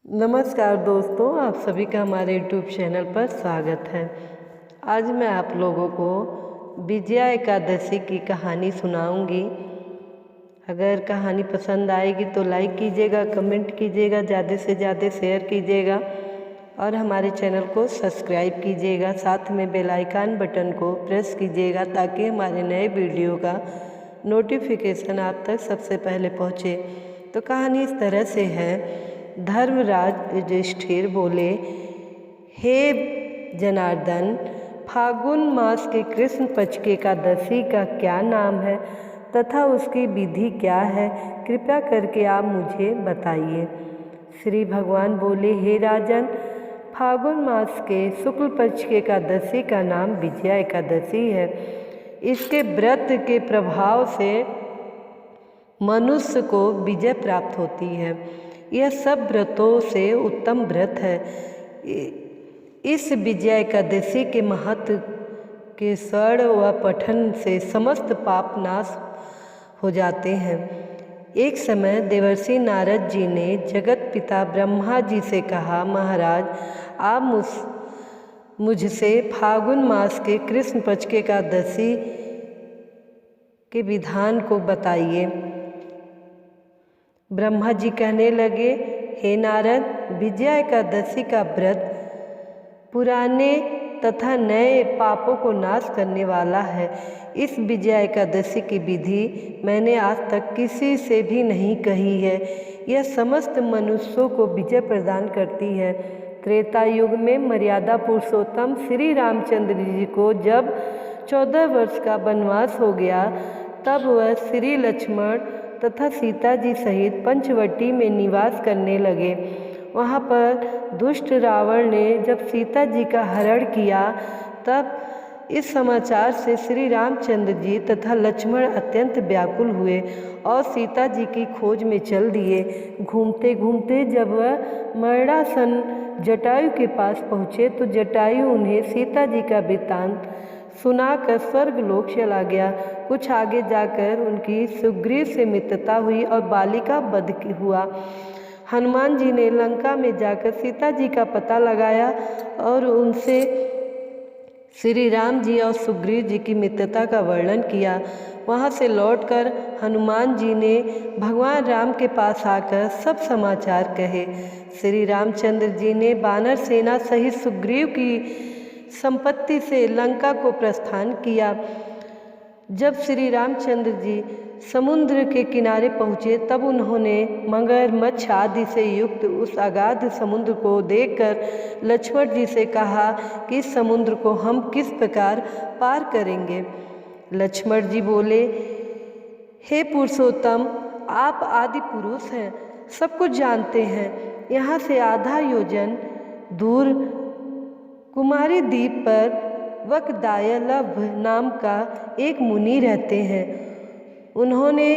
नमस्कार दोस्तों, आप सभी का हमारे YouTube चैनल पर स्वागत है। आज मैं आप लोगों को विजया एकादशी की कहानी सुनाऊंगी। अगर कहानी पसंद आएगी तो लाइक कीजिएगा, कमेंट कीजिएगा, ज़्यादा से ज़्यादा शेयर कीजिएगा और हमारे चैनल को सब्सक्राइब कीजिएगा। साथ में बेल आइकन बटन को प्रेस कीजिएगा ताकि हमारे नए वीडियो का नोटिफिकेशन आप तक सबसे पहले पहुँचे। तो कहानी इस तरह से है। धर्मराज युधिष्ठिर बोले, हे जनार्दन, फागुन मास के कृष्ण पक्ष की एकादशी का क्या नाम है तथा उसकी विधि क्या है? कृपया करके आप मुझे बताइए। श्री भगवान बोले, हे राजन, फागुन मास के शुक्ल पक्ष की एकादशी का नाम विजया एकादशी है। इसके व्रत के प्रभाव से मनुष्य को विजय प्राप्त होती है। यह सब व्रतों से उत्तम व्रत है। इस विजया एकादशी के महत्व के स्वर्ण व पठन से समस्त पाप नाश हो जाते हैं। एक समय देवर्षि नारद जी ने जगत पिता ब्रह्मा जी से कहा, महाराज, आप मुझसे फागुन मास के कृष्ण पक्ष की एकादशी के विधान को बताइए। ब्रह्मा जी कहने लगे, हे नारद, विजया एकादशी का व्रत पुराने तथा नए पापों को नाश करने वाला है। इस विजया एकादशी की विधि मैंने आज तक किसी से भी नहीं कही है। यह समस्त मनुष्यों को विजय प्रदान करती है। त्रेता युग में मर्यादा पुरुषोत्तम श्री रामचंद्र जी को जब 14 वर्ष का वनवास हो गया, तब वह श्री लक्ष्मण तथा सीता जी सहित पंचवटी में निवास करने लगे। वहाँ पर दुष्ट रावण ने जब सीता जी का हरण किया, तब इस समाचार से श्री रामचंद्र जी तथा लक्ष्मण अत्यंत व्याकुल हुए और सीता जी की खोज में चल दिए। घूमते घूमते जब वह मरणासन जटायु के पास पहुँचे तो जटायु उन्हें सीता जी का वृत्तांत सुनाकर स्वर्गलोक चला गया। कुछ आगे जाकर उनकी सुग्रीव से मित्रता हुई और बालिका वध हुआ। हनुमान जी ने लंका में जाकर सीता जी का पता लगाया और उनसे श्री राम जी और सुग्रीव जी की मित्रता का वर्णन किया। वहाँ से लौटकर हनुमान जी ने भगवान राम के पास आकर सब समाचार कहे। श्री रामचंद्र जी ने वानर सेना सहित सुग्रीव की संपत्ति से लंका को प्रस्थान किया। जब श्री रामचंद्र जी समुद्र के किनारे पहुँचे, तब उन्होंने मगरमच्छ आदि से युक्त उस अगाध समुद्र को देखकर लक्ष्मण जी से कहा कि इस समुद्र को हम किस प्रकार पार करेंगे। लक्ष्मण जी बोले, हे पुरुषोत्तम, आप आदि पुरुष हैं, सब कुछ जानते हैं। यहाँ से आधा योजन दूर कुमारी द्वीप पर वकदायलभ नाम का एक मुनि रहते हैं। उन्होंने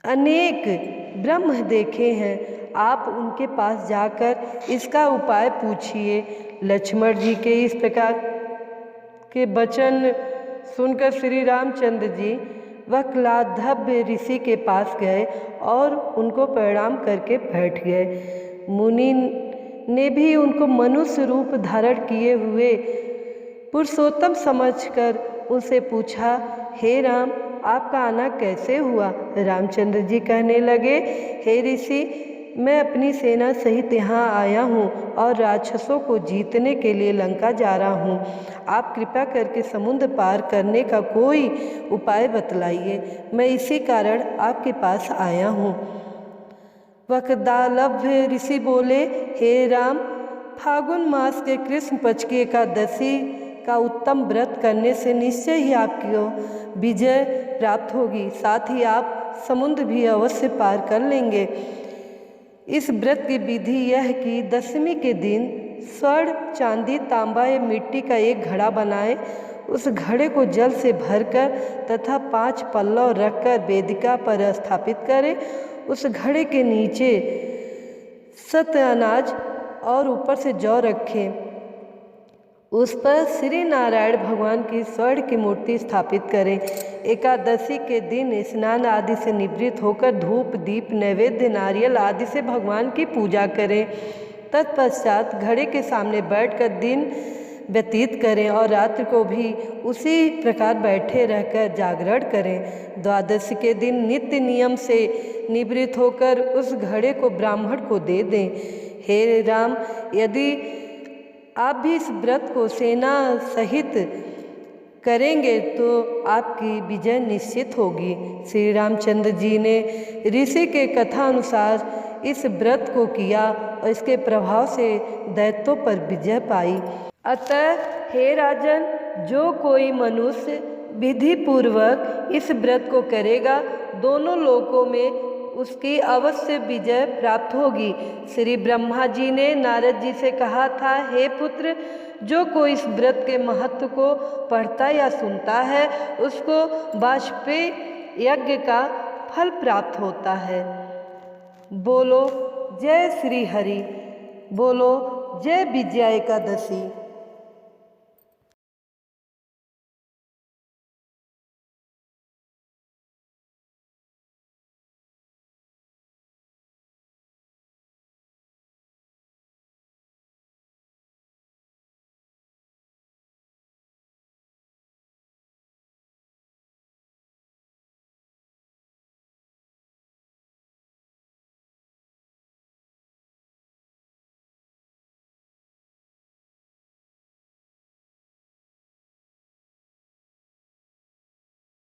अनेक ब्रह्म देखे हैं। आप उनके पास जाकर इसका उपाय पूछिए। लक्ष्मण जी के इस प्रकार के वचन सुनकर श्री रामचंद्र जी वकलाधभ ऋषि के पास गए और उनको प्रणाम करके बैठ गए। मुनि ने भी उनको मनुष्य रूप धारण किए हुए पुरुषोत्तम समझकर उनसे पूछा, हे राम, आपका आना कैसे हुआ? रामचंद्र जी कहने लगे, हे ऋषि, मैं अपनी सेना सहित यहाँ आया हूँ और राक्षसों को जीतने के लिए लंका जा रहा हूँ। आप कृपा करके समुद्र पार करने का कोई उपाय बतलाइए। मैं इसी कारण आपके पास आया हूँ। वकदालभ ऋषि बोले, हे राम, फागुन मास के कृष्ण पक्ष की एकादशी का उत्तम व्रत करने से निश्चय ही आपको विजय प्राप्त होगी। साथ ही आप समुद्र भी अवश्य पार कर लेंगे। इस व्रत की विधि यह है कि दशमी के दिन स्वर्ण, चांदी, तांबा या मिट्टी का एक घड़ा बनाएं। उस घड़े को जल से भरकर तथा 5 पल्लव रखकर वेदिका पर स्थापित करें। उस घड़े के नीचे सत अनाज और ऊपर से जौ रखें। उस पर श्री नारायण भगवान की स्वर्ण की मूर्ति स्थापित करें। एकादशी के दिन स्नान आदि से निवृत्त होकर धूप दीप नैवेद्य नारियल आदि से भगवान की पूजा करें। तत्पश्चात घड़े के सामने बैठकर दिन व्यतीत करें और रात्रि को भी उसी प्रकार बैठे रहकर जागरण करें। द्वादशी के दिन नित्य नियम से निवृत्त होकर उस घड़े को ब्राह्मण को दे दें। हे राम, यदि आप भी इस व्रत को सेना सहित करेंगे तो आपकी विजय निश्चित होगी। श्री रामचंद्र जी ने ऋषि के कथा अनुसार इस व्रत को किया और इसके प्रभाव से दैत्यों पर विजय पाई। अतः हे राजन, जो कोई मनुष्य विधि पूर्वक इस व्रत को करेगा, दोनों लोकों में उसकी अवश्य विजय प्राप्त होगी। श्री ब्रह्मा जी ने नारद जी से कहा था, हे पुत्र, जो कोई इस व्रत के महत्व को पढ़ता या सुनता है, उसको वाजपेय यज्ञ का फल प्राप्त होता है। बोलो जय श्री हरि, बोलो जय विजया एकादशी।